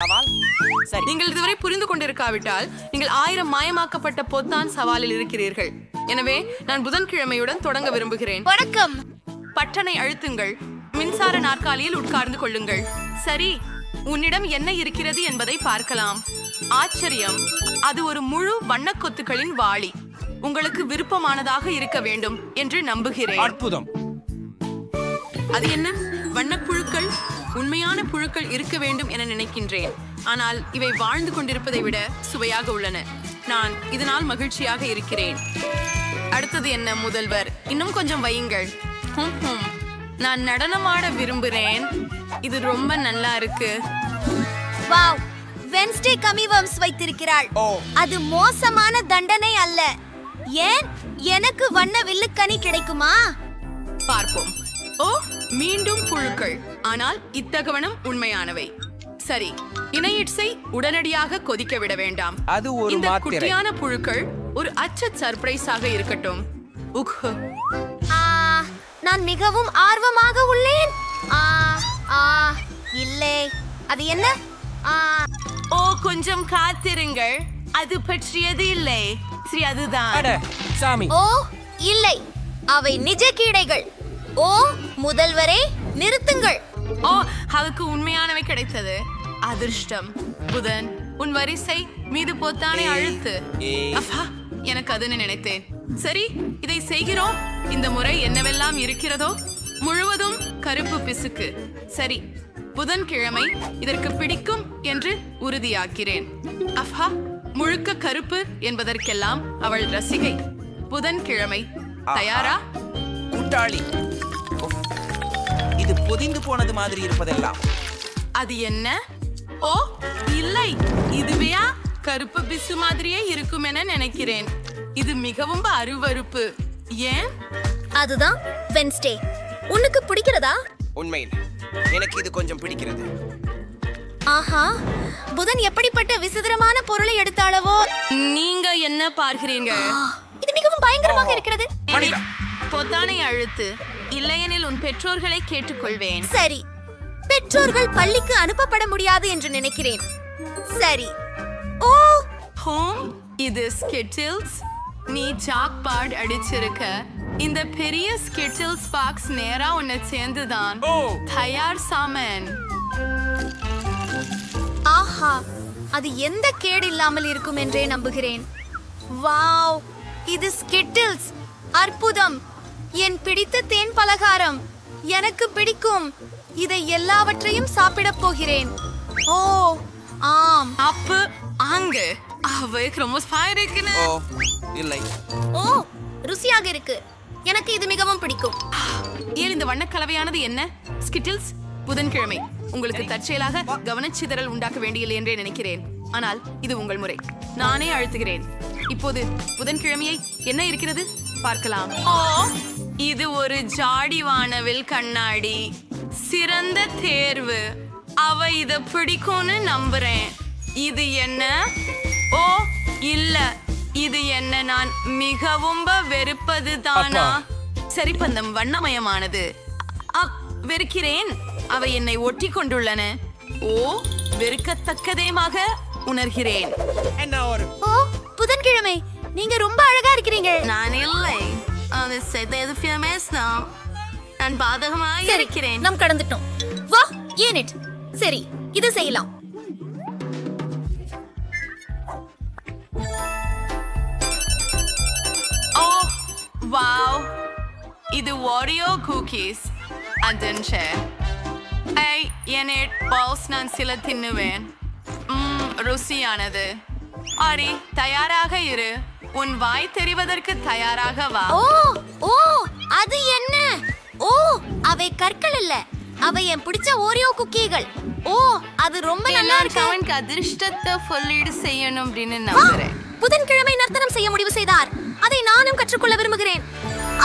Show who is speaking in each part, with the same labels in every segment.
Speaker 1: சரி, நீங்கள் இதுவரை புரிந்து கொண்டிருக்காவிட்டால் நீங்கள் 1000 மாயமாக்கப்பட்ட பொத்தான் சவாலில் இருக்கிறீர்கள். எனவே நான் புதன்கிழமையுடன் தொடங்க விரும்புகிறேன்.
Speaker 2: வணக்கம்.
Speaker 1: பட்டனை அழுத்துங்கள். மின்சார நாற்காலியில் உட்கார்ந்து கொள்ளுங்கள். சரி, உன்னிடம் என்ன இருக்கிறது என்பதை பார்க்கலாம். ஆச்சரியம், அது ஒரு முழு வண்ணக்கொத்துக்களின் வாளி. உங்களுக்கு விருப்பமானதாக இருக்க வேண்டும் என்று நம்புகிறேன்.
Speaker 3: அற்புதம்.
Speaker 1: அது என்ன? வண்ணப்புழுக்கள்? உண்மையான புழுக்கள் இருக்க வேண்டும் என நினைக்கின்றேன். ஆனால் இவை வாழ்ந்து கொண்டிருப்பதை விட சுவையாக உள்ளன. நான் இதனால் மகிழ்ச்சியாக இருக்கிறேன். அடுத்தது என்ன முதல்வர்? இன்னும் கொஞ்சம் வையுங்கள். நான் நடனமாட விரும்புகிறேன். இது ரொம்ப நல்லா இருக்கு.
Speaker 2: வாவ், வென்ஸ்டே கமிவம்ஸ் வைத்திருக்கிறாள். அது மோசமான தண்டனை அல்ல. ஏன் எனக்கு வண்ண வில்லுக்கனி கிடைக்குமா?
Speaker 1: பார்ப்போம். ஓ, மீண்டும் புழுக்கள். ஆனால் இத்தகவனம் உண்மையானவை. சரி, இணையிட்ஸை உடனடியாக கொதிக்க விட வேண்டாம்.
Speaker 3: அது ஒரு
Speaker 1: இந்த
Speaker 3: மாத்திரை.
Speaker 1: குட்டியான புழுக்கள் ஒரு சர்ப்ரைஸாக இருக்கட்டும்.
Speaker 2: நான் மிகவும் ஆர்வமாக உள்ளேன். இல்லை, அது என்ன?
Speaker 1: ஓ, கொஞ்சம் காத்திருங்கள். அது பற்றியது இல்லை. சரி, அதுதான்.
Speaker 3: அட சாமி.
Speaker 2: ஓ இல்லை, அவை நிஜ கீடைகள். ஓ முதல்வரே, நிறுத்துங்கள்.
Speaker 1: ஓ, அதுக்கு உண்மையானவை கிடைத்தது. அதிர்ஷ்டம். புதன், உன் வரிசை மீது பொத்தானை அழுத்து. அப்பா, எனக்கு அதுன்னு நினைத்தேன். சரி, இதை செய்கிறோம். இந்த முறை என்னவெல்லாம் இருக்கிறதோ முழுவதும் கருப்பு பிசுக்கு. சரி, புதன்கிழமை இதற்கு பிடிக்கும் என்று உறுதியாக்கிறேன். அப்பா, முழுக்க கருப்பு என்பதற்கெல்லாம் அவள் ரசிகை. புதன்கிழமை தயாரா?
Speaker 3: கூட்டாளி, இது பொதிந்து போனது மாதிரி இருப்பதெல்லாம்.
Speaker 1: அது என்ன? ஓ இல்லை, இதுவையா? கருப்பு பிசு மாதிரியே இருக்கும் என நினைக்கிறேன். இது மிகவும் அருவருப்பு. ஏன்?
Speaker 2: அதுதான் வென்ஸ்டே. உனக்கு பிடிக்கிறதா?
Speaker 3: உண்மையில் எனக்கு இது கொஞ்சம் பிடிக்கிறது.
Speaker 2: ஆஹா, புதன் எப்படிப்பட்ட விசித்திரமான பொருளை எடுத்தாளவோ.
Speaker 1: நீங்க என்ன பார்க்கிறீர்கள்?
Speaker 2: இது மிகவும் பயங்கரமாக இருக்கிறது.
Speaker 3: மணிலா,
Speaker 1: பொத்தானை அழுத்து. இல்லையெனில் உன் பெற்றோர்களை கேட்டுக்கொள்வேன்.
Speaker 2: சரி, பெற்றோர்கள் பள்ளிக்கு அனுப்பப்பட முடியாது என்று நினைக்கிறேன். சரி. ஓ
Speaker 1: ஹோம், இது ஸ்கிட்டில்ஸ். நீ ஜாக்பாட் அடிச்சிருக்க. இந்த பெரிய ஸ்கிட்டில்ஸ் பாக்ஸ் நேரா உன்னை சேர்ந்துதான். தயார் சாமன்.
Speaker 2: ஆஹா, அது எந்த கேடு இல்லாமல் இருக்கும் என்றே நம்புகிறேன். வாவ், இது ஸ்கிட்டில்ஸ். அற்புதம். என் பிடித்த தேன் பலகாரம். எனக்கு பிடிக்கும். இதை எல்லாவற்றையும் சாப்பிடப் போகிறேன். ஓ ஆம்.
Speaker 1: அப்பு அங்கு அவைக்கு ரொம்ப இருக்குன்னு.
Speaker 3: ஓ இல்லை.
Speaker 2: ஓ, ருசியாக இருக்கு. எனக்கு இது மிகவும் பிடிக்கும்.
Speaker 1: ஏன் இந்த வண்ணக்கலவையானது என்ன? ஸ்கிட்டில்ஸ். புதன்கிழமை உங்களுக்கு தற்செயலாக கவனச்சிதறல் உண்டாக்க வேண்டியில்லை என்றே நினைக்கிறேன். ஆனால் இது உங்கள் முறை. நானே அழுத்துகிறேன். இப்போது புதன்கிழமையை என்ன இருக்கிறது பார்க்கலாம். ஓ, இது ஒரு ஜாடி வானவில் கண்ணாடி. சிறந்த தேர்வு. அவ இத பிடிக்கும்னு நம்புறேன். இது என்ன? ஓ இல்ல, இது என்ன? நான் மிகவும் வெறுப்பது தானா? சரி, பந்தம் வண்ணமயமானது. வெறுக்கிறேன். அவை என்னை ஒட்டி கொண்டுள்ளன. ஓ, வெறுக்கத்தக்கதேமாக உணர்கிறேன்.
Speaker 2: ஓ, புதன்கிழமை நீங்க ரொம்ப அழகா இருக்கிறீங்க.
Speaker 1: நான் இல்லை, அது செய்தது ஃபேமஸ் தான். நான் பாதகமாக இருக்கிறேன்.
Speaker 2: நாம் கடந்துட்டோம். வா, ஏன் இட்? சரி, இது செய்யலாம்.
Speaker 1: ஓ வாவ், இது ஓரியோ குக்கீஸ். அதன்ஷே ஐ என் பால்ஸ் நான் சில தின்னுவேன். ருசியானது. ஆரி, தயாராக இரு. உன் வாய் தெரிவதற்கு தயாராக வா.
Speaker 2: ஓ ஓ, அது என்ன? ஓ, அவை கற்கள் இல்ல, அவை என் பிடிச்ச ஓரியோ குக்கீகள். ஓ, அது ரொம்ப நல்லா இருக்கு.
Speaker 1: அவனுக்கு அதிர்ஷ்டத்தை சொல்லிடு செய்யணும் அப்படின்னு நம்புறேன்.
Speaker 2: புதன்கிழமை நர்த்தனம் செய்ய முடிவு செய்தார். அதை நானும் கற்றுக்கொள்ள விரும்புகிறேன்.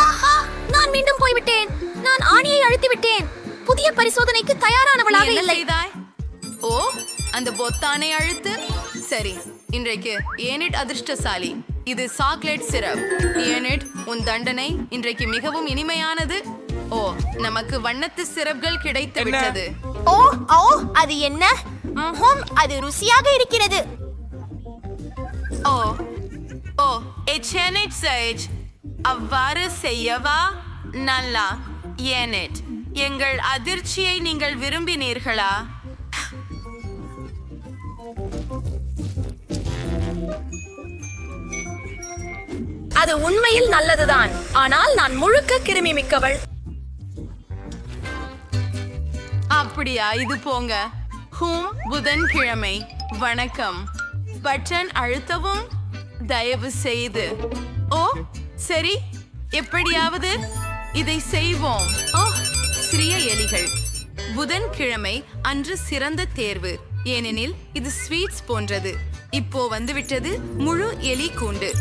Speaker 2: ஆஹா, நான் மீண்டும் போய்விட்டேன். நான் ஆணியை அழுத்தி விட்டேன். புதிய பரிசோதனைக்கு தயாரானவளாக இல்லை.
Speaker 1: ஓ, அந்த பொத்தானை அழுத்து. சரி, இன்றைக்கு ஏனிட் அதிர்ஷ்டசாலி. இது சாக்லேட் சிரப். ஏனிட், உன் தண்டனை இன்றைக்கு மிகவும் இனிமையானது. ஓ, நமக்கு வண்ணத்து சிரப்கள் கிடைத்து விட்டது.
Speaker 2: ஓ ஓ, அது என்ன? அது ருசியாக இருக்கிறது.
Speaker 1: ஓ ஓ அவ்வாறு செய்யவா? நல்லா. ஏனெட், எங்கள் அதிர்ச்சியை நீங்கள் விரும்பினீர்களா?
Speaker 2: அது உண்மையில் நல்லதுதான், ஆனால் நான் முழுக்க கிருமி மிக்கவள்.
Speaker 1: அப்படியா? இது போங்க. புதன்கிழமை. வணக்கம். பட்டன் அழுத்தவும் தயவு செய்து. ஓ சரி, எப்படியாவது இதை செய்வோம். ஓ, சிறிய எலிகள். புதன்கிழமை அன்று சிறந்த தேர்வு, ஏனெனில் இது ஸ்வீட்ஸ் போன்றது. இப்போ வந்துவிட்டது முழு எலி கூண்டு.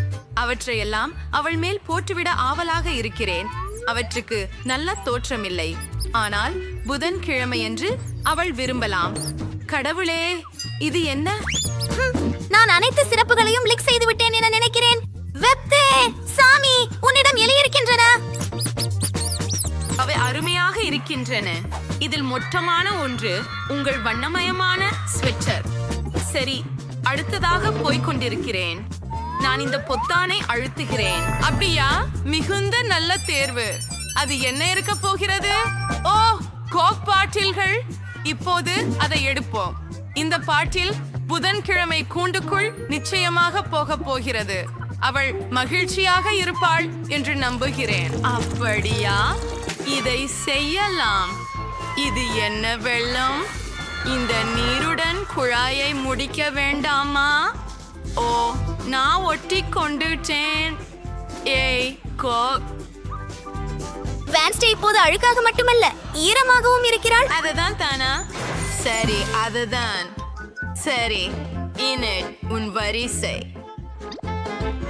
Speaker 1: அவற்றையெல்லாம் அவள் மேல் போட்டுவிட ஆவலாக இருக்கிறேன். அவற்றுக்கு நல்ல தோற்றமில்லை, ஆனால் புதன்கிழமையன்று அவள் விரும்பலாம். கடவுளே, இது என்ன?
Speaker 2: நான் அனைத்து சிறப்புகளையும் லிக் செய்து விட்டேன் என நினைக்கிறேன். வெப்தே, சாமி, உன்னிடம் எலி இருக்கின்றன.
Speaker 1: அவை அருமையாக இருக்கின்றன. இதில் மொட்டமான ஒன்று உங்கள் வண்ணமயமான ஸ்வெட்டர். சரி, அடுத்ததாக போய்கொண்டிருக்கிறேன். நான் இந்த பொத்தானை அழுத்துகிறேன். அப்படியா? மிகுந்த நல்ல தேர்வு. அது என்ன இருக்க போகிறது? ஓ, கோக் பாட்டில்கள். இப்போது அதை எடுப்போம். இந்த பாட்டில் புதன்கிழமை கூண்டுக்குள் நிச்சயமாக போக போகிறது. அவள் மகிழ்ச்சியாக இருப்பாள் என்று நம்புகிறேன். அப்படியா? இதை செய்யலாம். இது என்ன வெள்ளம்? இந்த நீருடன் குழாயை முடிக்க வேண்டாமா? ஓ, நான் ஒட்டி கொண்டுட்டேன். ஏய் கோக்.
Speaker 2: வேன்ஸ்டே இப்போது அழுக்காக மட்டுமல்ல, ஈரமாகவும் இருக்கிறாள்.
Speaker 1: அதுதான் தானா? சரி, அதுதான் சரி. இனட், உன் வரிசை.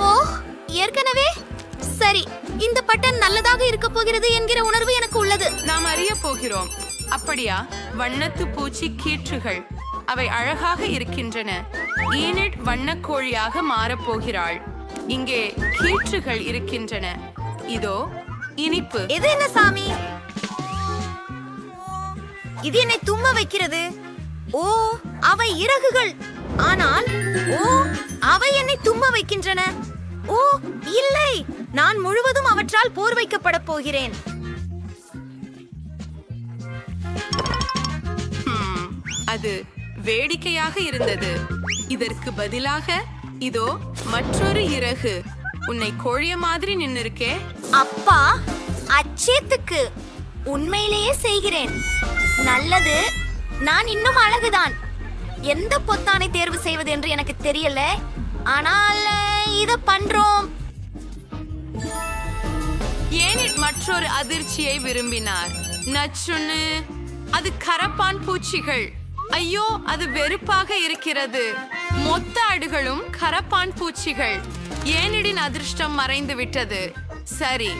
Speaker 2: ஓ, ஏற்கனவே சரி. இந்த பட்டன் நல்லதாக இருக்க போகிறது என்கிற உணர்வு எனக்கு உள்ளது.
Speaker 1: நாம் அறிய போகிறோம். அப்படியா? வண்ணத்து பூச்சி கீற்றுகள். அவை அழகாக இருக்கின்றன. ஈனட் வண்ணக்கோழியாக மாறப்போகிறாள். இங்கே கீற்றுகள் இருக்கின்றன. இதோ இனிப்பு.
Speaker 2: இது என்ன சாமி? இது என்னை தும்ம வைக்கிறது. ஓ, அவை இறகுகள். ஆனால் ஓ, அவை என்னை தும்ம வைக்கின்றன. ஓ இல்லை, நான் முழுவதும் அவற்றால் போர் வைக்கப்பட போகிறேன்.
Speaker 1: அது வேடிக்கையாக இருந்தது. இதற்கு பதிலாக இதோ மற்றொரு இறகு. உன்னை கோழிய மாதிரி நின்னுருக்கே.
Speaker 2: அப்பா, அச்சேத்துக்கு உண்மையிலேயே செய்கிறேன். நல்லது, நான் இன்னும் அழகுதான். எந்த பொத்தானை தேர்வு செய்வது என்று எனக்கு தெரியல, ஆனால் இத பண்றோம்.
Speaker 1: ஏனிட் மற்றொரு அதிர்ச்சியை விரும்பினார். நச்சுன்னு, அது கரப்பான் பூச்சிகள். ஐயோ, அது வெறுப்பாக இருக்கிறது. மொத்த அடுகளும் கரப்பான் பூச்சிகள். ஏனிடின் அதிர்ஷ்டம் மறைந்து விட்டது. சரி,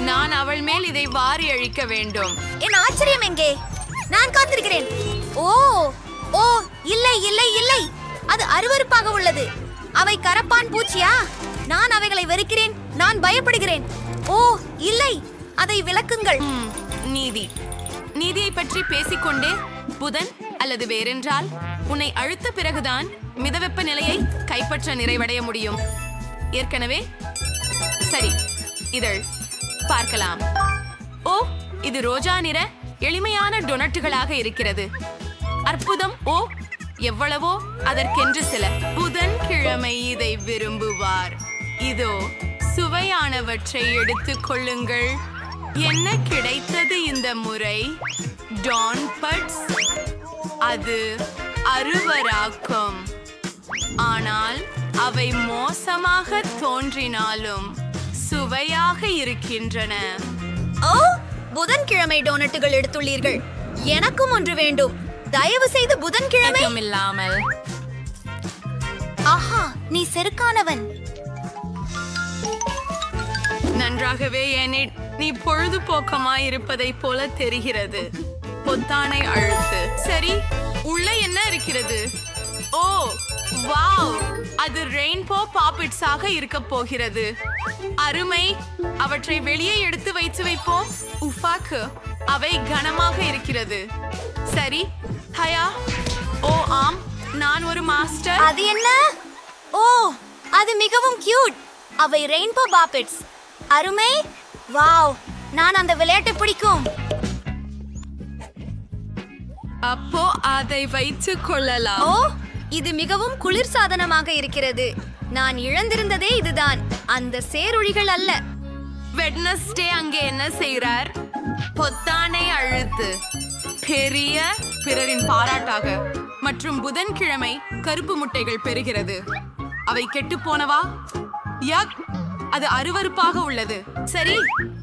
Speaker 1: நான் அவள் மேல் இதை வாரி அழிக்க வேண்டும்.
Speaker 2: என் ஆச்சரியம் எங்கே? நான் காத்திருக்கிறேன். ஓ ஓ, இல்லை இல்லை இல்லை, அது அருவருப்பாக உள்ளது. அவை கரப்பான் பூச்சியா? நான் அவைகளை வெறுக்கிறேன். நான் பயப்படுகிறேன். ஓ இல்லை, அதை விளக்குங்கள்.
Speaker 1: நீதியை பற்றி பேசிக்கொண்டே புதன் அல்லது வேறென்றால் உன்னை அழுத்த பிறகுதான் மிதவெப்ப நிலையை கைப்பற்ற நிறைவடைய முடியும். ஏற்கனவே சரி, இதழ் பார்க்கலாம். ஓ, இது ரோஜா நிற எளிமையான டொனட்டுகளாக இருக்கிறது. அற்புதம். ஓ, எவ்வளவோ அதற்கென்று சில. புதன்கிழமை இதை விரும்புவார். இதோ சுவையானவற்றை எடுத்துக் கொள்ளுங்கள். என்ன கிடைத்தது இந்த முறை? டான் பட்ஸ். அது அருவராக்கும், ஆனால் அவை மோசமாக தோன்றினாலும் சுவையாக இருக்கின்றன.
Speaker 2: ஓ, புதன்கிழமை டோனட்டுகள் எடுத்துள்ளீர்கள். எனக்கும் ஒன்று வேண்டும். தயவு செய்து புதன்கிழமை
Speaker 1: இல்லாமல்.
Speaker 2: ஆஹா, நீ செருக்கானவன்.
Speaker 1: நன்றாகவே ஏனிட், நீ பொழுதுபோக்கமாய் இருப்பதை போல தெரிகிறது. பொத்தானை அழுத்து. சரி, உள்ள என்ன இருக்கிறது? ஓ வாவ், அது ரெயின்போ பாப்பிட்ஸ் ஆக இருக்க போகிறது. அருமை. அவற்றை வெளியே எடுத்து வைப்போம். உஃபாக்கு, அவை கனமாக இருக்கிறது. சரி, ஹயா, ஓ ஆம், நான் ஒரு மாஸ்டர்.
Speaker 2: அது என்ன? ஓ, அது மிகவும் கியூட். அவை ரெயின்போ பாப்பெட்ஸ். அருமை. வாவ், நான் அந்த விளையாட்டை பிடிக்கும்.
Speaker 1: அப்போ அதை வைத்துக் கொள்ளலாம்.
Speaker 2: ஓ, இது மிகவும் குளிர் சாதனமாக இருக்கிறது. நான் இழந்திருந்ததே இதுதான், அந்த சேருழிகள் அல்ல.
Speaker 1: வெட்னஸ்டே அங்கே என்ன செய்கிறார்? பொத்தானை அழுத்து. பெரிய பிறரின் பாராட்டாக. மற்றும் புதன்கிழமை கருப்பு முட்டைகள் பெறுகிறது. அவை கெட்டு போனவா? யக், அது அருவருப்பாக உள்ளது. சரி,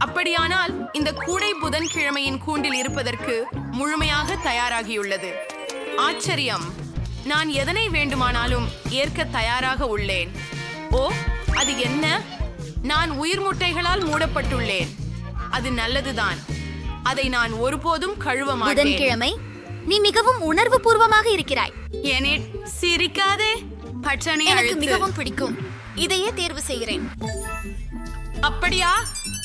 Speaker 1: அப்படியானால் இந்த கூடை புதன்கிழமையின் கூண்டில் இருப்பதற்கு முழுமையாக தயாராகியுள்ளது. ஆச்சரியம். நான் எதனை வேண்டுமானாலும் ஏற்க தயாராக உள்ளேன். ஓ, அது என்ன? நான் உயிர் முட்டைகளால் மூடப்பட்டுள்ளேன். அது நல்லதுதான். அதை நான் ஒருபோதும் கழுவ மாட்டேன்.
Speaker 2: புதன்கிழமை, நீ மிகவும் உணர்வு பூர்வமாக இருக்கிறாய்.
Speaker 1: ஏனேட், சிரிக்காதே. பச்சனை
Speaker 2: எனக்கு
Speaker 1: அழுத்து.
Speaker 2: மிகவும் பிடிக்கும். இதையே தேர்வு செய்கிறேன்.
Speaker 1: அப்படியா?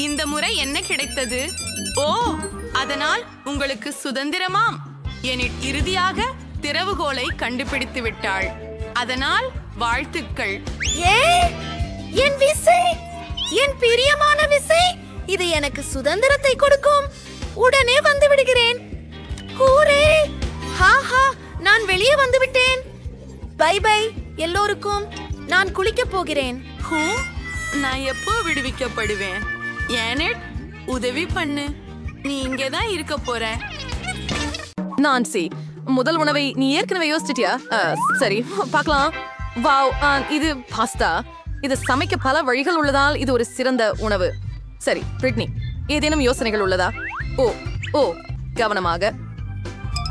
Speaker 1: இந்த முறை என்ன கிடைத்தது? ஓ, அதனால் உங்களுக்கு சுதந்திரமாம். ஏனேட் இறுதியாக திறவுகோலை கண்டுபிடித்து விட்டாள். அதனால் வாழ்த்துக்கள்.
Speaker 2: ஏ, என் விசை, என் பிரியமான விசை, இது எனக்கு சுதந்திரத்தை கொடுக்கும். உடனே வந்து விடுகிறேன். ஹூரே! ஹாஹா, நான் வெளியே வந்து விட்டேன். பை பை எல்லோருக்கும். நான் குளிக்கப் போகிறேன்.
Speaker 1: ஹூ, நான் எப்போ விடுவிக்கப்படுவேன்? ஏனேட், உதவி பண்ணு. நீ இங்கேதான் இருக்க போற.
Speaker 4: நான்சி, முதல் உணவை நீ ஏற்கனவே யோசிச்சிட்டியா? சரி, பார்க்கலாம். வாவ், இது பாஸ்தா. இது சமைக்க பல வழிகள் உள்ளதால் இது ஒரு சிறந்த உணவு. சரி, பிரிட்னி, ஏதேனும் யோசனைகள் உள்ளதா? ஓ ஓ கவனமாக.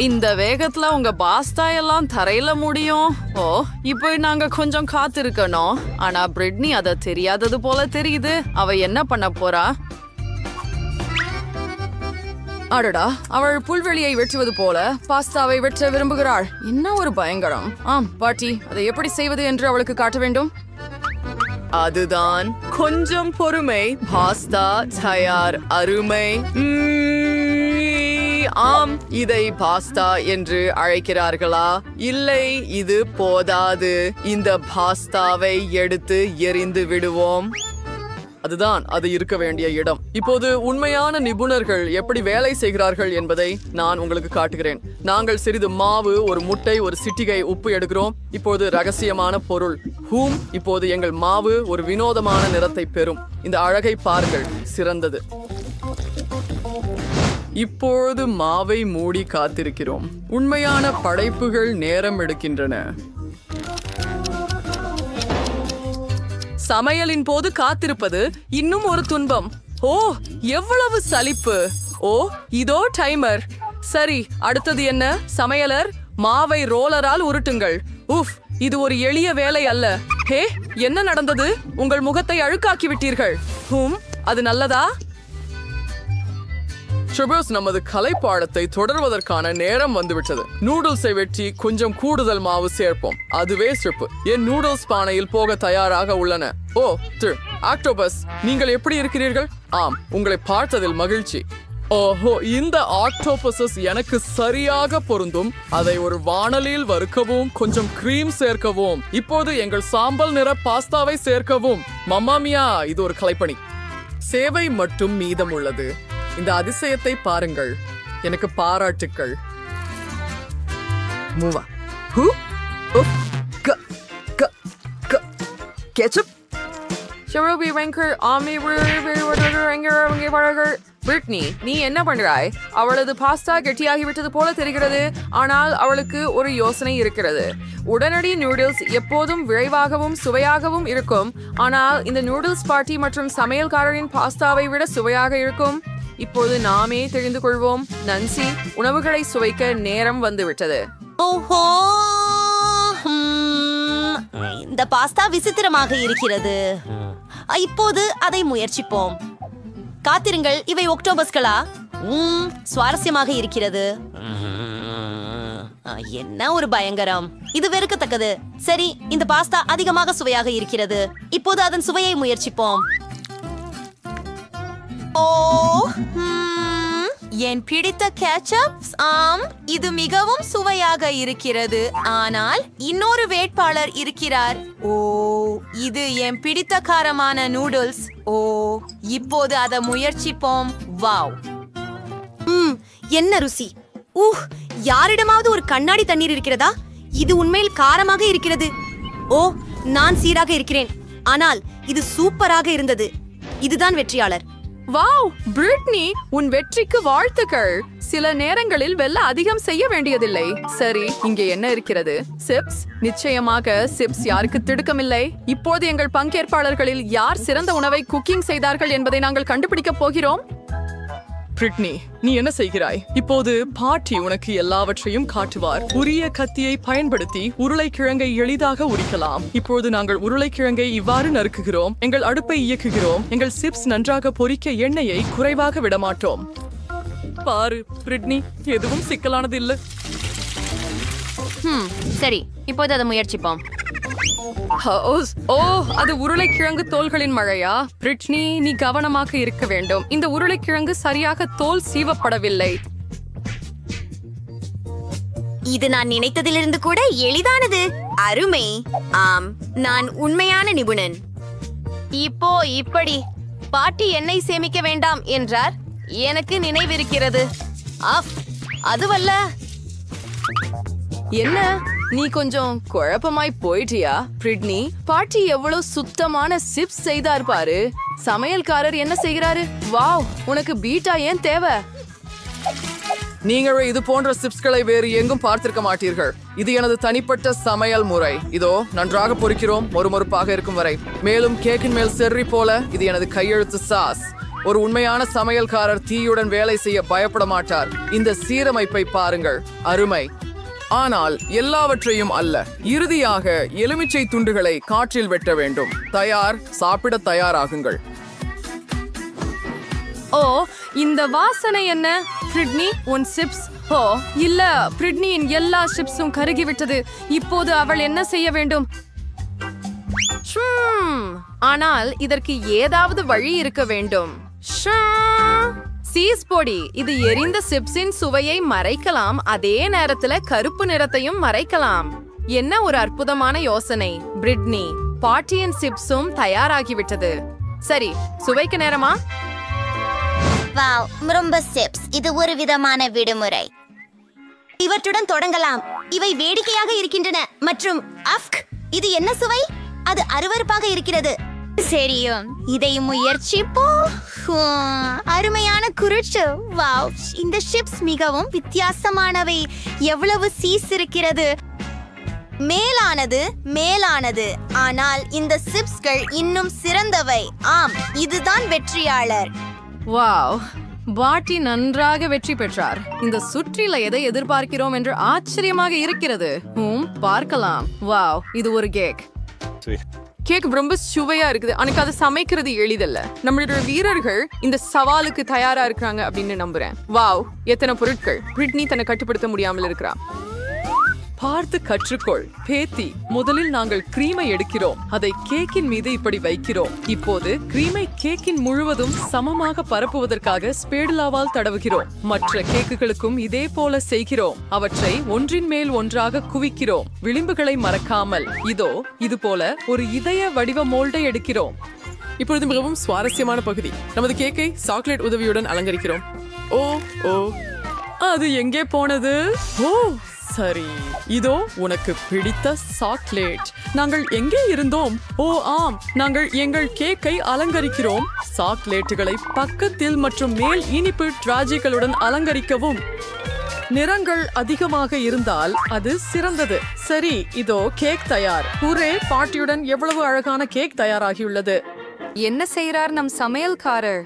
Speaker 5: இந்த வேகத்துல உங்க பாஸ்தா எல்லாம் தரையில முடியும். ஓ, இப்போ நாங்க கொஞ்சம் காத்திருக்கணும். ஆனா பிரிட்னி அத தெரியாதது போல தெரியுது. அவ என்ன பண்ண போறா? அடடா, அவள் புல்வெளியை வெட்டுவது போல பாஸ்தாவை வெட்ட விரும்புகிறாள். என்ன ஒரு பயங்கரம். ஆம் பாட்டி, அதை எப்படி செய்வது என்று அவளுக்கு காட்ட வேண்டும். அதுதான், கொஞ்சம் பொறுமை. பாஸ்தா தயார். அருமை. ஆம், இதை பாஸ்தா என்று அழைக்கிறார்களா? இல்லை, இது போதாது. இந்த பாஸ்தாவை எடுத்து எறிந்து விடுவோம். அதுதான் அது இருக்க வேண்டிய இடம். இப்போது உண்மையான நிபுணர்கள் எப்படி வேலை செய்கிறார்கள் என்பதை நான் உங்களுக்கு காட்டுகிறேன். நாங்கள் சிறிது மாவு, ஒரு முட்டை, ஒரு சிட்டிகை உப்பு எடுக்கிறோம். இப்போது ரகசியமான பொருள் ஹூம். இப்போது எங்கள் மாவு ஒரு வினோதமான நிறத்தை பெறும். இந்த அழகை பாருங்கள், சிறந்தது. இப்பொழுது மாவை மூடி காத்திருக்கிறோம். உண்மையான படைப்புகள் நேரம் எடுக்கின்றன. சமையலின் போது காத்திருப்பது இன்னும் ஒரு துன்பம். ஓ, எவ்வளவு சலிப்பு. ஓ, இதோ டைமர். சரி, அடுத்தது என்ன? சமையலர், மாவை ரோலரால் உருட்டுங்கள். உஃப், இது ஒரு எளிய வேலை அல்ல. ஹே, என்ன நடந்தது? உங்கள் முகத்தை அழுக்காக்கி விட்டீர்கள். அது நல்லதா? ஷபோஸ், நமது கலைப்பாடத்தை தொடர்வதற்கான நேரம் வந்துவிட்டது. நூடுல்ஸை வெட்டி கொஞ்சம் கூடுதல் மாவு சேர்ப்போம். அதுவே ஸ்ட்ரிப். என் நூடுல்ஸ் பானையில் போக தயாராக உள்ளன. ஓ, ஆக்டோபஸ், நீங்கள் எப்படி இருக்கிறீர்கள்? ஆம், உங்களை பார்த்ததில் மகிழ்ச்சி. ஓஹோ, இந்த ஆக்டோபஸஸ் எனக்கு சரியாக பொருந்தும். அதை ஒரு வாணலியில் வறுக்கவும், கொஞ்சம் கிரீம் சேர்க்கவும், இப்போது எங்கள் சாம்பல் நிற பாஸ்தாவை சேர்க்கவும். மம்மாமியா, இது ஒரு கலைப்பணி. சேவை மட்டும் மீதம் உள்ளது. இந்த அதிசயத்தை பாருங்கள். எனக்கு பாராட்டுக்கள். மூவா. ஹூ உஃப் க க க கெச்சப். ஷரோபி வெங்கர் ஆமி வெங்கர். பிரிட்னி, நீ என்ன பண்றாய்? அவளது பாஸ்தா கெட்டியாகிவிட்டது போல தெரிகிறது. ஆனால் அவளுக்கு ஒரு யோசனை இருக்கிறது. உடனடி நூடுல்ஸ் எப்போதும் விரைவாகவும் சுவையாகவும் இருக்கும். ஆனால் இந்த நூடுல்ஸ் பார்ட்டி மற்றும் சமையல்காரரின் பாஸ்தாவை விட சுவையாக இருக்கும். இப்போது நாமே தெரிந்து கொள்வோம். நன்சி, உணவுகளை சுவைக்க நேரம் வந்துவிட்டது.
Speaker 6: ஓஹோ, இந்த பாஸ்தா விசித்திரமாக இருக்கிறது. இப்போது அதை முயற்சிப்போம். காத்திருங்கள், இவை ஒக்டோபஸ்களா? சுவாரஸ்யமாக இருக்கிறது. என்ன ஒரு பயங்கரம். இது வெறுக்கத்தக்கது. சரி, இந்த பாஸ்தா அதிகமாக சுவையாக இருக்கிறது. இப்போது அதன் சுவையை முயற்சிப்போம். ஓ, என் பிடித்த கேட்சப். ஆம், இது மிகவும் சுவையாக இருக்கிறது. ஆனால் இன்னொரு வேட்பாளர் இருக்கிறார். ஓ, இது என் பிடித்த காரமான நூடுல்ஸ். ஓ, இப்போது அதை முயற்சிப்போம். வாவ்,
Speaker 2: என்ன ருசி! யாரிடமாவது ஒரு கண்ணாடி தண்ணீர் இருக்கிறதா? இது உண்மையில் காரமாக இருக்கிறது. ஓ, நான் சீராக இருக்கிறேன். ஆனால் இது சூப்பராக இருந்தது. இதுதான் வெற்றியாளர்.
Speaker 4: வாவ், பிரிட்னி, உன் வெற்றிக்கு வாழ்த்துக்கள். சில நேரங்களில் வெல்ல அதிகம் செய்ய வேண்டியதில்லை. சரி, இங்கே என்ன இருக்கிறது? சிப்ஸ். நிச்சயமாக சிப்ஸ் யாருக்கு திடுக்கமில்லை. இப்போது எங்கள் பங்கேற்பாளர்களில் யார் சிறந்த உணவை குக்கிங் செய்தார்கள் என்பதை நாங்கள் கண்டுபிடிக்கப் போகிறோம்.
Speaker 5: பிரிட்னி, நீ என்ன செய்கிறாய்? இப்போது பாட்டி உனக்கு எல்லாவற்றையும் காட்டுவார். உரிய கத்தியை பயன்படுத்தி உருளைக்கிழங்கை எளிதாக உரிக்கலாம். இப்போது நாங்கள் உருளைக்கிழங்கை இவ்வாறு நறுக்குகிறோம். எங்கள் அடுப்பை இயக்குகிறோம். எங்கள் சிப்ஸ் நன்றாக பொரிக்க எண்ணெயை குறைவாக விடமாட்டோம். பாரு பிரிட்னி, எதுவும் சிக்கலானது இல்லை.
Speaker 6: சரி, இப்போது அதை முயற்சிப்போம்.
Speaker 4: ஓ, அது உருளைக்கிழங்கு தோல்களின் மழையா? பிரிட்னி, நீ கவனமாக இருக்க வேண்டும். இந்த உருளைக்கிழங்கு சரியாக தோல் சீவப்படவில்லை.
Speaker 2: இது நான் நினைத்ததிலிருந்து கூட எளிதானது. அருமை. ஆம், நான் உண்மையான நிபுணன்.
Speaker 6: இப்போ இப்படி பாட்டி எண்ணெய் சேமிக்க வேண்டாம் என்றார். எனக்கு நினைவிருக்கிறது. அதுவல்ல.
Speaker 4: என்ன, நீ கொஞ்சம் குழப்பமாய் போயிட்டியா? பிரிட்னி, பாட்டி எவ்வளவு சுத்தமான சிப்ஸ் செய்தார் பாரு. சமையல்காரர் என்ன செய்கிறாரு? வாவ், உனக்கு பீட்டா ஏன் தேவை?
Speaker 5: நீங்கள் இது போன்ற சிப்ஸ்களை வேறு எங்கும் பார்த்திருக்க மாட்டீர்கள். இது எனது தனிப்பட்ட சமையல் முறை. இதோ நன்றாக பொரிக்கிறோம், மொறுமொறுப்பாக இருக்கும் வரை. மேலும் கேக்கின் மேல் செர்ரி போல இது எனது கையெழுத்து சாஸ். ஒரு உண்மையான சமையல்காரர் தீயுடன் வேலை செய்ய பயப்பட மாட்டார். இந்த சீரமைப்பை பாருங்கள், அருமை. ஆனால் எல்லாவற்றையும் அல்ல. இறுதியாக எலுமிச்சை துண்டுகளை காற்றில் வெட்ட வேண்டும். தயார், சாப்பிட தயாராகுங்கள்.
Speaker 4: ஓ, இந்த வாசனை என்ன? பிரிட்னி, உன் சிப்ஸ். ஓ இல்ல, பிரிட்னியின் எல்லா சிப்ஸும் கருகிவிட்டது. இப்போது அவள் என்ன செய்ய வேண்டும்? ஆனால் இதற்கு ஏதாவது வழி இருக்க வேண்டும். சீஸ் பொடி. இது எரிந்த சிப்ஸின் சுவையை மறைக்கலாம், அதே நேரத்துல கருப்பு நிறத்தையும் மறைக்கலாம். என்ன ஒரு அற்புதமான யோசனை. பிரிட்னி, பாட்டியின் சிப்ஸும் தயாராகிவிட்டது. சரி, சுவைக்கு நேரமா?
Speaker 2: வாவ், ரொம்ப சிப்ஸ். இது ஒரு விதமான விடுமுறை. இவற்றுடன் தொடங்கலாம். இவை வேடிக்கையாக இருக்கின்றன. மற்றும் இது என்ன சுவை? அது அருவருப்பாக இருக்கிறது. சரியும், இதை முயற்சிப்போம். அருமையான குருச்சு. வாவ், இந்த சிப்ஸ் மிகவும் வித்தியாசமானவை. எவ்வளவு சீஸ் இருக்கிறது. மேலானது. ஆனால் இந்த சிப்ஸ்கள் இன்னும் சிறந்தவை. ஆம், இதுதான் வெற்றியாளர்.
Speaker 4: வாவ், பாட்டி நன்றாக வெற்றி பெற்றார். இந்த சுற்றில எதை எதிர்பார்க்கிறோம் என்று ஆச்சரியமாக இருக்கிறது. பார்க்கலாம். வாவ், இது ஒரு கேக். கேக் ரொம்ப சுவையா இருக்குது. எனக்கு அதை சமைக்கிறது எளிதல்ல. நம்மளுடைய வீரர்கள் இந்த சவாலுக்கு தயாரா இருக்காங்க அப்படின்னு நம்புறேன். வாவ், எத்தனை பொருட்கள். பிரிட்னி தன்னை கட்டுப்படுத்த முடியாமல் இருக்கிறா.
Speaker 5: பார்த்து கற்றுக்கொள் பேத்தி. முதலில் நாங்கள் கிரீமை எடுக்கிறோம். அதை கேக்கின் மீது இப்படி வைக்கிறோம். இப்போது கிரீமை கேக்கின் முழுவதும் சமமாக பரப்புவதற்காக ஸ்பேடுலாவால் தடவுகிறோம். மற்ற கேக்குகளுக்கும் இதே போல செய்கிறோம். அவற்றை ஒன்றின் மேல் ஒன்றாக குவிக்கிறோம். விளிம்புகளை மறக்காமல். இதோ இது போல ஒரு இதய வடிவ மோல்டை எடுக்கிறோம். இப்பொழுது மிகவும் சுவாரஸ்யமான பகுதி. நமது கேக்கை சாக்லேட் உதவியுடன் அலங்கரிக்கிறோம். ஓ, அது எங்கே போனது? ஓ சரி, இதோ உனக்கு பிடித்த சாக்லேட். நாங்கள் எங்கே இருந்தோம்? ஓ ஆம், நாங்கள் எங்கள் கேக்கை அலங்கரிக்கிறோம். சாக்லேட்டுகளை பக்கத்தில் மற்றும் மேல் இனிப்பு டிராஜிகளுடன் அலங்கரிக்கவும். நிறங்கள் அதிகமாக இருந்தால் அது சிறந்தது. சரி, இதோ கேக் தயார். ஹூரே, பாட்டியுடன் எவ்வளவு அழகான கேக் தயாராகியுள்ளது.
Speaker 4: என்ன செய்கிறார் நம் சமையல்காரர்?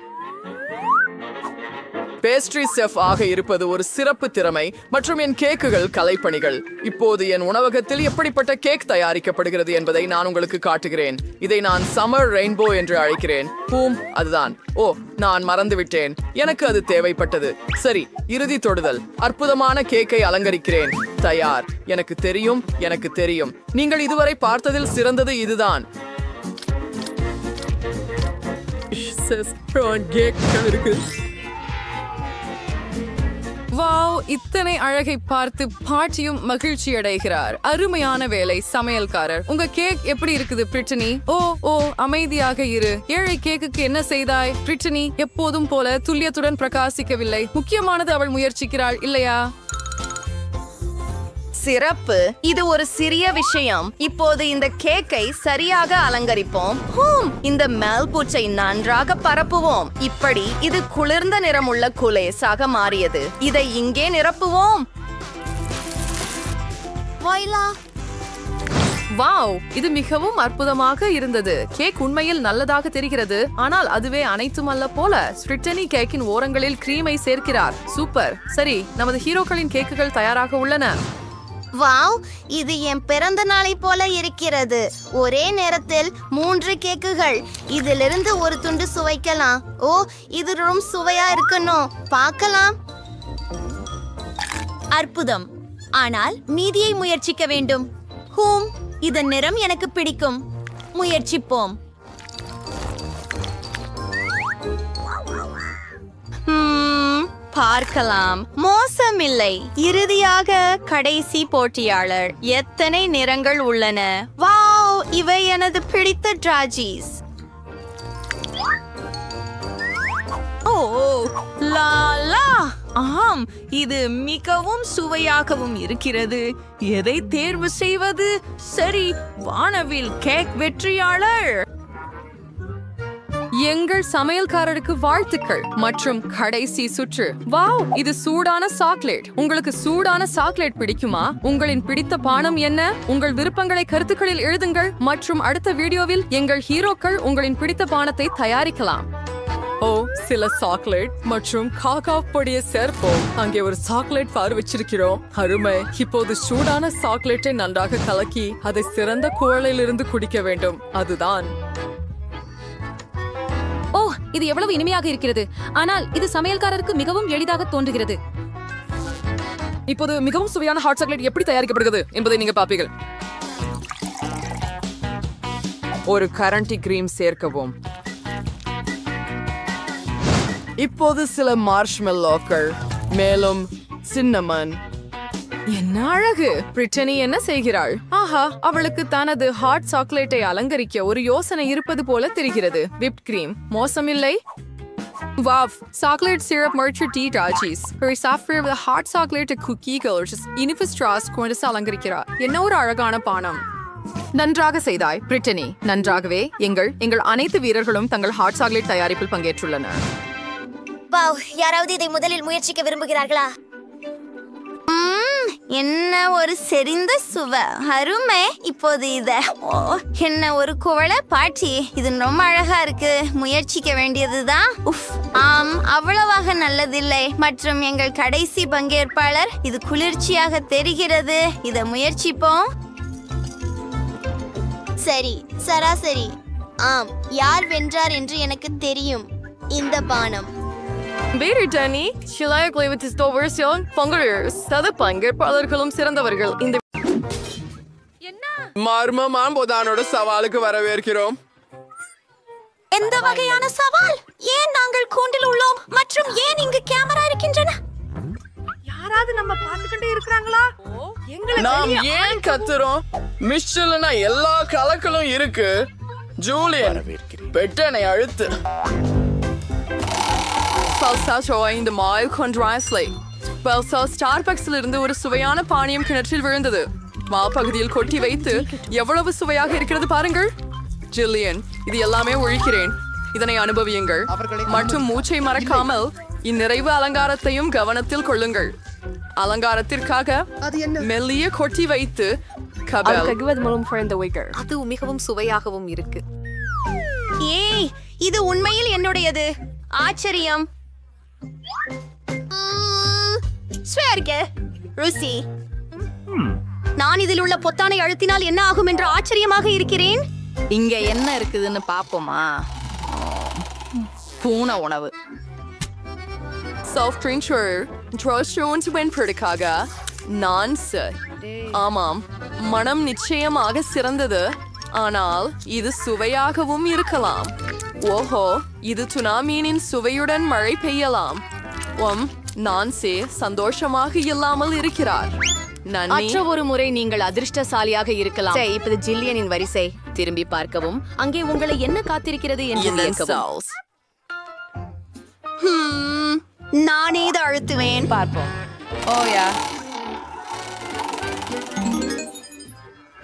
Speaker 5: பேஸ்ட்ரி செஃப் ஆக இருப்பது ஒரு சிறப்பு திறமை மற்றும் என் கேக்குகள் கலைப்பணிகள். இப்போது என் உணவகத்தில் எப்படிப்பட்ட கேக் தயாரிக்கப்படுகிறது என்பதை நான் உங்களுக்கு காட்டுகிறேன். இதை நான் சம்மர் ரெயின்போ என்று அழைக்கிறேன். அதுதான். ஓ, நான் மறந்துவிட்டேன். எனக்கு அது தேவைப்பட்டது. சரி, இறுதி தொடுதல். அற்புதமான கேக்கை அலங்கரிக்கிறேன். தயார். எனக்கு தெரியும். நீங்கள் இதுவரை பார்த்ததில் சிறந்தது இதுதான்.
Speaker 4: வாவ், இத்தனை அழகை பார்த்து பாட்டியும் மகிழ்ச்சி அடைகிறார். அருமையான வேலை சமையல்காரர். உங்க கேக் எப்படி இருக்குது பிரிட்டனி? ஓ அமைதியாக இரு. ஏழை கேக்குக்கு என்ன செய்தாய் பிரிட்டனி? எப்போதும் போல துல்லியத்துடன் பிரகாசிக்கவில்லை. முக்கியமானது அவள் முயற்சிக்கிறாள் இல்லையா?
Speaker 6: சிறப்பு. இது ஒரு சிறிய விஷயம். இப்போது இந்த கேக்கை சரியாக அலங்கரிப்போம். இந்த மேல் பூச்சை நன்றாக பரப்புவோம். இப்படி இது குளிர்ந்த நிறமுள்ள குலேஸாக மாறியது. இதை இங்கே நிரப்புவோம்.
Speaker 4: வாவ், இது மிகவும் அற்புதமாக இருந்தது. கேக் உண்மையில் நல்லதாக தெரிகிறது, ஆனால் அதுவே அனைத்தும் அல்ல போல. பிரிட்டனி கேக்கின் ஓரங்களில் கிரீமை சேர்க்கிறார். சூப்பர். சரி, நமது ஹீரோக்களின் கேக்குகள் தயாராக உள்ளன.
Speaker 2: வாவ், இது என் பிறந்த நாளை போல இருக்கிறது. ஒரே நேரத்தில் 3 கேக்குகள். இதிலிருந்து ஒரு துண்டு சுவைக்கலாம். ஓ, இது ரொம்ப சுவையா இருக்கணும். பார்க்கலாம். அற்புதம். ஆனால் மீதியை முயற்சிக்க வேண்டும். இதன் நிறம் எனக்கு பிடிக்கும். முயற்சிப்போம்.
Speaker 6: பார்க்கலாம். மோசமில்லை. இறுதியாக கடைசி போட்டியாளர். எத்தனை நிறங்கள் உள்ளன! வாவ், இவை எனது பிடித்த டிராஜிஸ். ஆம், இது மிகவும் சுவையாகவும் இருக்கிறது. எதை தேர்வு செய்வது? சரி, வானவில் கேக் வெற்றியாளர்.
Speaker 4: எங்கள் சமையல்காரருக்கு வாழ்த்துக்கள் மற்றும் கடைசி சுற்று. வாவ், இது சூடான சாக்லேட். உங்களுக்கு சூடான சாக்லேட் பிடிக்குமா? உங்களின் பிடித்த பானம் என்ன? உங்கள் விருப்பங்களை கருத்துக்களில் எழுதுங்கள் மற்றும் அடுத்த வீடியோவில் எங்கள் ஹீரோக்கள் உங்களின் பிடித்த பானத்தை தயாரிக்கலாம். சில சாக்லேட் மற்றும் காகா பொடியை சேர்ப்போம். அங்கே ஒரு சாக்லேட் பார் வச்சிருக்கிறோம். அருமை. இப்போது சூடான சாக்லேட்டை நன்றாக கலக்கி அதை சிறந்த குவளையில் இருந்து குடிக்க வேண்டும். அதுதான்.
Speaker 7: இது எவ்வளவு இனிமையாக இருக்கிறது. ஆனால் இது சமையல்காரருக்கு மிகவும் எளிதாக தோன்றுகிறது.
Speaker 4: இப்போது மிகவும் சுவையான ஹாட் சாக்லேட் எப்படி தயாரிக்கப்படுகிறது என்பதை நீங்க பாப்பீர்கள்.
Speaker 5: ஒரு கரண்டி கிரீம் சேர்க்கவும். இப்போது சில மார்ஷ்மெல்லோக்கள், மேலும் சின்னமன்.
Speaker 4: என்ன அழகு! பிரிட்டனி என்ன செய்கிறாள்? ஆஹா, அவளுக்கு தனது ஹாட் சாக்லேட்டை அலங்கரிக்க ஒரு யோசனை இருப்பது போல தெரிகிறது. விப்ட் கிரீம் மோசமில்லை. வாவ், சாக்லேட் சிரப் மர்ச்சர் டீ ராஜீஸ். ஒரு சாஃப்ட்வேர் with ஹாட் சாக்லேட் குக்கீகள் இனிப்பு ஸ்ட்ராஸ் கொண்டு அலங்கரிக்கிறார். என்ன ஒரு அழகான பானம். நன்றாக செய்தாய் பிரிட்டனி. நன்றாகவே. எங்கள் அனைத்து வீரர்களும் தங்கள் ஹாட் சாக்லேட் தயாரிப்பில் பங்கேற்றுள்ளனர்.
Speaker 2: வாவ், யாராவது இதை முதலில் முயற்சிக்க விரும்புகிறார்களா? என்ன ஒரு செறிந்த சுவை. அருமை. இப்போது என்ன ஒரு குவளை பாட்டி. இது ரொம்ப அழகா இருக்கு. முயற்சிக்க வேண்டியதுதான். ஆம், அவ்வளவாக நல்லதில்லை. மற்றும் எங்கள் கடைசி பங்கேற்பாளர். இது குளிர்ச்சியாக தெரிகிறது. இதை முயற்சிப்போம். சரி, சராசரி. ஆம், யார் வென்றார் என்று எனக்கு தெரியும். இந்த பானம்
Speaker 4: பங்கேற்பாளர்களும் சிறந்தவர்கள். இந்த
Speaker 5: மர்மமான பொதானோட சவாலுக்கு வரவேற்கிறோம்.
Speaker 2: எந்த வகையான சவால்? ஏன் நாங்கள் கூண்டில் உள்ளோம் மற்றும் ஏன் இங்கு கேமரா இருக்கின்றன?
Speaker 4: யாராவது நம்ம பார்த்துக்கிட்டே இருக்கிறாங்களா?
Speaker 5: நாம் ஏன் கத்துறோம்? மிஷல்னா எல்லா கலக்கலும் இருக்கு. ஜூலியன், பெட்டனை அழுத்து.
Speaker 4: இந்த மாய் கொன்றாஸ்லை. ஸ்டார்பக்ஸில் இருந்து ஒரு சுவையான பானியம் கிணற்றில் விழுந்தது. மா பகுதியில் கொட்டி வைத்து எவ்வளவு சுவையாக இருக்கிறது பாருங்கள். ஜில்லியன், இது எல்லாமே ஒழிக்கிறேன். இதனை அனுபவியுங்கள் மற்றும் மூச்சை மறக்காமல் இந்நிறைவு அலங்காரத்தையும் கவனத்தில் கொள்ளுங்கள். அலங்காரத்திற்காக மெல்லிய கொட்டி வைத்து
Speaker 6: அது மிகவும் சுவையாகவும் இருக்கு.
Speaker 2: ஏய், இது உண்மையில் என்னுடையது. ஆச்சரியம். ருசி. நான் இதில் உள்ள பொத்தானை அழுத்தினால் என்ன ஆகும் என்று ஆச்சரியமாக இருக்கிறேன்.
Speaker 6: இங்க என்ன இருக்குதுன்னு பாப்போமா? பூனை உணவு.
Speaker 4: சாஃப்ட் ட்ரிங்க் வெண்படுக்காக நான் சார். ஆமாம், மனம் நிச்சயமாக சிறந்தது. ஆனால் இது சுவையாகவும் இருக்கலாம். ஓஹோ, இது துனா மீனின் சுவையுடன் மழை பெய்யலாம்.
Speaker 5: நான்சி சந்தோஷமாக இல்லாமல் இருக்கிறார். நன்றி.
Speaker 4: மற்ற ஒரு முறை நீங்கள் அதிர்ஷ்டசாலியாக இருக்கலாம்.
Speaker 2: சரி, இப்போது ஜில்லியனின் வரிசை.
Speaker 4: திரும்பி பார்க்கவும். அங்கே உங்களை என்ன காத்திருக்கிறது என்று வியக்கவும்.
Speaker 2: நானே இதை அழுத்துவேன்.
Speaker 4: பார்ப்போம்.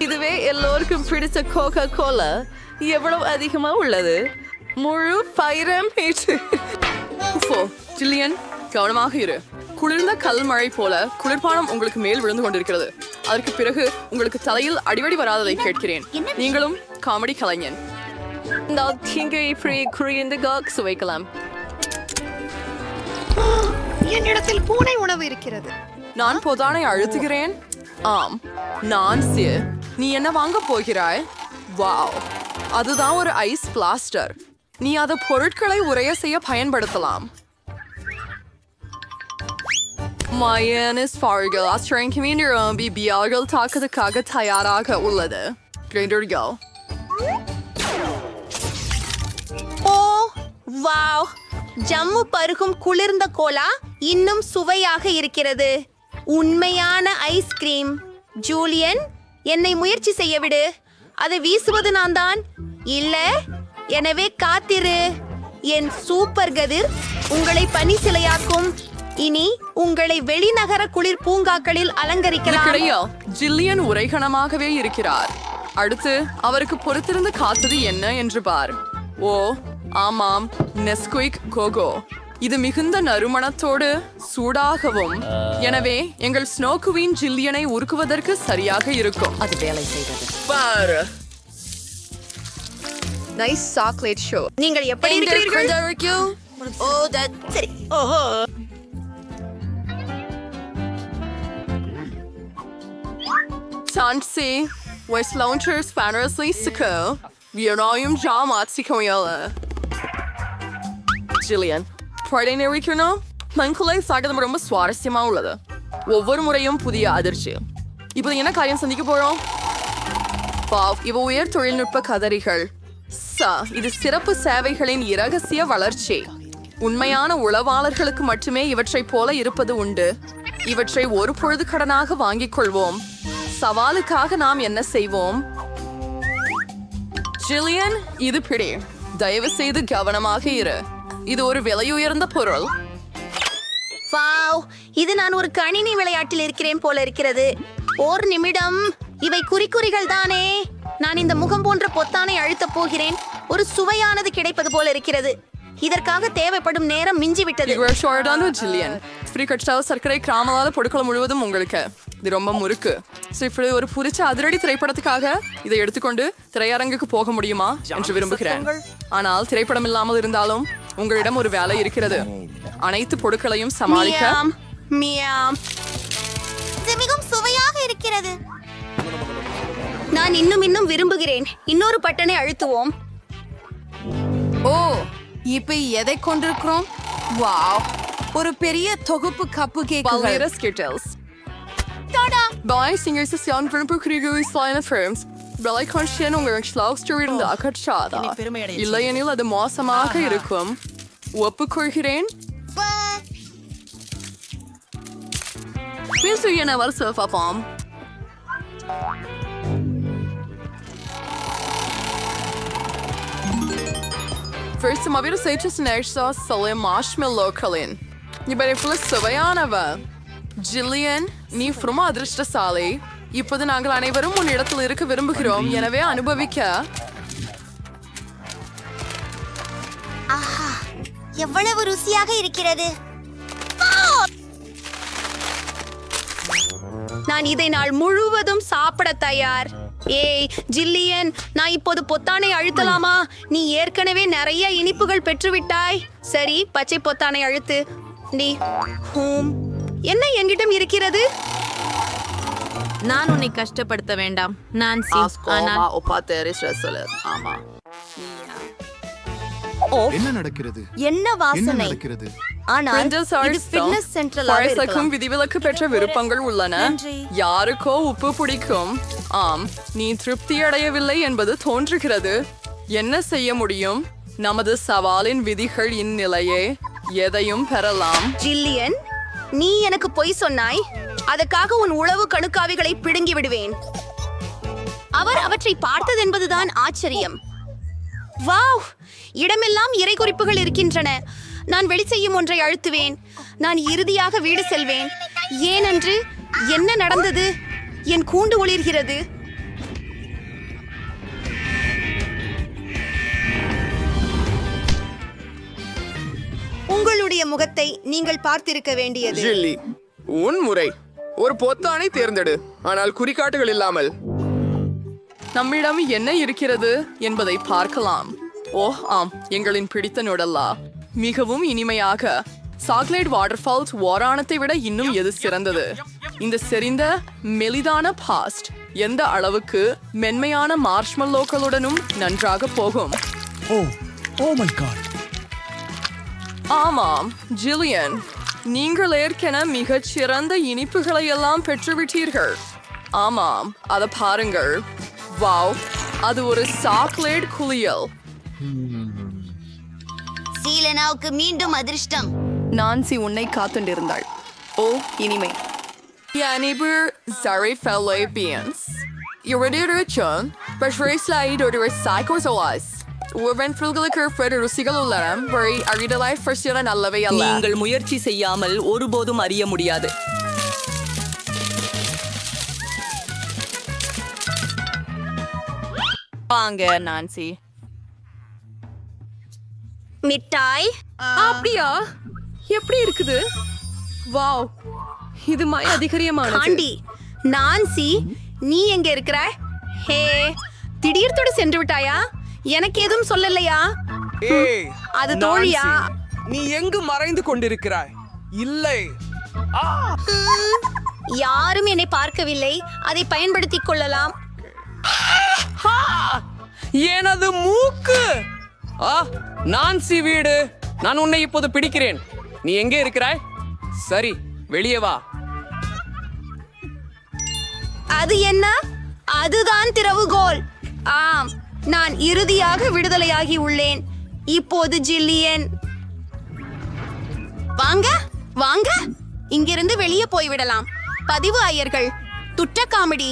Speaker 4: இதுவே எல்லோருக்கும் பிடித்த கோகா கோலா எவ்வளவு அதிகமா உள்ளது. முழு 500
Speaker 5: ஜில்லியன், கவனமாக இரு. குளிர்ந்த கல் மழை போல குளிர்பானம் உங்களுக்கு மேல் விழுந்து கொண்டிருக்கிறது. அதற்கு பிறகு உங்களுக்கு தலையில் அடிவடி வராததை கேட்கிறேன். நீங்களும் காமெடி கலைஞன்.
Speaker 4: சுவைக்கலாம்.
Speaker 2: என்னிடத்தில் பூனை உணவு இருக்கிறது.
Speaker 5: நான் பொதானை அழுத்துகிறேன். ஆம், நான்சி, நீ என்ன வாங்க போகிறாய்? வாவ், அதுதான் ஒரு ஐஸ் பிளாஸ்டர். நீ அதை பொருட்களை உறைய செய்ய பயன்படுத்தலாம். மயனஸ் ஃபார்கள் ஆஸ்திரேலியாவின் பிபிஆர்கள் தாக்குதலுக்காக தயாராக உள்ளது. கிரைண்டர்கள்.
Speaker 6: ஓ வாவ், ஜம்மு பருகும் குளிர்ந்த கோலா இன்னும் சுவையாக இருக்கிறது. உண்மையான ஐஸ்கிரீம். ஜூலியன், என்னை முயற்சி செய்ய விடு. அதை வீசுவது நான் தான். இல்ல, எனவே காத்திரு. என் சூப்பர் கதிர் உங்களை பனி சிலையாக்கும். இனி உங்களை வெளிநகர குளிர் பூங்காக்களில் அலங்கரிக்கலாம்.
Speaker 5: ஜில்லியன் உரைகணமாகவே இருக்கிறார். அடுத்து அவருக்கு பொறுத்திருந்து காத்தது என்ன என்று பார். ஓ ஆமாம், நெஸ்குயிக் கோகோ. இது மிகுந்த நறுமணத்தோடு சூடாகவும், எனவே எங்கள் ஸ்னோ குவீன் ஜில்லியனை உருக்குவதற்கு சரியாக இருக்கும்.
Speaker 4: அது வேலை செய்தது.
Speaker 5: பாரு,
Speaker 4: நைஸ் சாக்லேட் ஷோ.
Speaker 2: நீங்கள் எப்படி இருக்கிறீர்கள்?
Speaker 6: ஓ சரி.
Speaker 2: ஓஹோ,
Speaker 5: Tansi, West Launchers Fantasy Siko, Vietnam Jamat Sikoyala. Jillian, Friday நினைக்கிறோம். மங்களே சாகதம் ரொம்ப சுவாரஸ்யமா உள்ளது. ஒவ்வொரு முறையும் புதிய அதிர்ச்சி. இப்போ என்ன காரியம் சந்திக்க போறோம்? இவ உயர் தொழில்நுட்ப கதறிகள். இது சிறப்பு சேவைகளின் இரகசிய வளர்ச்சி. உண்மையான உளவாளர்களுக்கு மட்டுமே இவற்றை போல இருப்பது உண்டு. இவற்றை ஒரு பொழுது கடனாக வாங்கிக் கொள்வோம். சவாலுக்காக நாம் என்ன செய்வோம்? ஜில்லியன், இது பிடி. தயவு செய்து கவனமாக இரு. இது ஒரு விலையுயர்ந்த பொருள்.
Speaker 6: வாவ், இது நான் ஒரு கணினி விளையாட்டில் இருக்கிறேன் போல இருக்கிறது. ஒரு நிமிடம், இவை குறிக்குறிகள் தானே? நான் இந்த முகம் போன்ற பொத்தானை அழுத்தப் போகிறேன். ஒரு சுவையானது கிடைப்பது போல இருக்கிறது. இதற்காக தேவைப்படும் நேரம் மிஞ்சிவிட்டது.
Speaker 5: ஜில்லியன், சர்க்கரை கிராமலாத பொருட்கள் முழுவதும் உங்களுக்கு. இது ரொம்ப முறுக்கு. இப்படி ஒரு புரிச்ச அதிரடி திரைப்படத்துக்காக இதை எடுத்துக்கொண்டு திரையரங்குக்கு போக முடியுமா என்று விரும்புகிறேன். ஆனால் திரைப்படம் இல்லாமல் இருந்தாலும் உங்களிடம் ஒரு வேலை இருக்கிறது. அனைத்து பொருட்களையும் சமாளிக்க.
Speaker 2: இது மிகவும் சுவையாக இருக்கிறது.
Speaker 6: நான் இன்னும் விரும்புகிறேன். இன்னொரு பட்டனை அழுத்துவோம்.
Speaker 4: ஓ, இப்ப எதை கொண்டிருக்கிறோம்? வாவ், ஒரு பெரிய தொகுப்பு கப்பு கேக்குகள்.
Speaker 5: Skittles. Bei Singers ist Jan Wimper Krieger ist kleine Firms. Belai Konstien உங்களுக்கு ஸ்லாக்ஸ்டர் இருந்த அகற்றாதா? இல்லையெனில் அது மோசமாக இருக்கும். ஒப்புக்கொள்கிறேன். Willst du hier eine Walze verfahren? First mal wieder seht es nächstes Salle Marshmallow Kalin. Ich bin voll சுவையானவ. Jillian, நீ ரொம்ப அதிர்ஷ்டசாலி. இப்போது நாங்கள் அனைவரும் உன் இடத்தில் இருக்க விரும்புகிறோம். எனவே அனுபவிக்க.
Speaker 2: ஆஹா, எவ்வளவு ருசியாக இருக்கிறது.
Speaker 6: நான் இதை நாள் முழுவதும் சாப்பிட தயார். ஏய் ஜில்லியன், நான் இப்போது பொத்தானை அழுத்தலாமா? நீ ஏற்கனவே நிறைய இனிப்புகள் பெற்றுவிட்டாய். சரி, பச்சை பொத்தானை அழுத்து. நீ என்ன என்கிட்ட இருக்கிறது?
Speaker 1: நான் உன்னை கஷ்டப்படுத்த வேண்டாம் நான்சி.
Speaker 8: என்ன நடக்கிறது?
Speaker 2: என்ன வாசனை? ஆனால் இது ஃபிட்னஸ் சென்டராக இருக்கலாம்.
Speaker 5: விதிவிலக்கு பெற்ற விருப்பங்கள் உள்ளன. யாருக்கோ உப்பு பிடிக்கும். ஆம், நீ திருப்தி அடையவில்லை என்பது தோன்றுகிறது. என்ன செய்ய முடியும்? நமது சவாலின் விதிகள் இந்நிலையே. எதையும் பெறலாம்.
Speaker 6: ஜில்லியன்,
Speaker 2: நீ எனக்கு பொய் சொன்னாய். அதற்காக உன் உளவு கணுக்காவிகளை பிடுங்கி விடுவேன். அவர் அவற்றை பார்த்தது என்பதுதான் ஆச்சரியம். வாவ், இடமெல்லாம் இறை குறிப்புகள் இருக்கின்றன. நான் வெளி செய்யும் ஒன்றை அழுத்துவேன். நான் இறுதியாக வீடு செல்வேன். ஏனென்று என்ன நடந்தது? என் கூண்டு ஒளிர்கிறது. உங்களுடைய முகத்தை நீங்கள் பார்த்திருக்க வேண்டியது.
Speaker 5: ஜில்லி, உன் முறை. ஒரு பொத்தானை தேர்ந்தெடு, ஆனால் குறிகாட்டுகள் இல்லாமல். நம்மிடம் என்ன இருக்கிறது என்பதை பார்க்கலாம். ஓ ஆம், எங்களின் பிடித்த நுடல்லா. மிகவும் இனிமையாக. சாக்லேட் வாட்டர்ஃபால்ஸ் ஓராணத்தை விட இன்னும் எது சிறந்தது? இந்த செறிந்த மெலிதான பாஸ்ட் எந்த அளவுக்கு மென்மையான மார்ஷ்மல்லோக்களுடனும் நன்றாக போகும். ஆமாம் ஜில்லியன், நீங்கள் ஏற்கனவே மிகச் சிறந்த இனிப்புகளை எல்லாம் பெற்றுவிட்டீர்கள். ஆமாம், அதை பாருங்கள். வாவ், அது ஒரு சாக்லேட் குளியல்.
Speaker 2: சீலனாவுக்கு மீண்டும் அதிர்ஷ்டம்.
Speaker 4: நான்சி உன்னை காத்துண்டிருந்தாள். ஓ இனிமை.
Speaker 5: Janiber Zarifelle Beans. Iridirichan, Bashrislide or the Psychozoas. Woven Fulgaliker Frederick Sigalulam, very Aridalai for Silan Alavayala.
Speaker 9: நீங்கள் முயற்சி செய்யாமல் ஒருபோதும் அறிய முடியாது.
Speaker 6: வாங்க நான்சி.
Speaker 2: மிட்டாய்.
Speaker 4: அப்படியா? எப்படி இருக்குது? வாவ், இது மாய அதிகரியமானது.
Speaker 2: ஆண்டி, நான்சி, நீ எங்க இருக்கிறாய்? ஹே, திடீர்த்தோடு சென்று விட்டாயா? எனக்கு எதுவும் சொல்லலையா?
Speaker 3: ஏய்,
Speaker 2: அது தோழியா?
Speaker 3: நான்சி, நீ எங்கு மறைந்து கொண்டிருக்கிறாய்? இல்லை.
Speaker 2: யாரும் என்னை பார்க்கவில்லை. அதை பயன்படுத்திக் கொள்ளலாம்.
Speaker 5: எனது மூக்கு. நான்சி வீடு. நான் உன்னை இப்போது பிடிக்கிறேன். நீ எங்கே இருக்கிறாய்? சரி, வெளியே வா.
Speaker 2: அது என்ன? அதுதான் திறவுகோல். ஆம், நான் இறுதியாக விடுதலையாகி உள்ளேன். இப்போது ஜில்லியன், வாங்க வாங்க, இங்கிருந்து வெளியே போய்விடலாம். பதிவு ஐயர்கள், துட்ட காமெடி.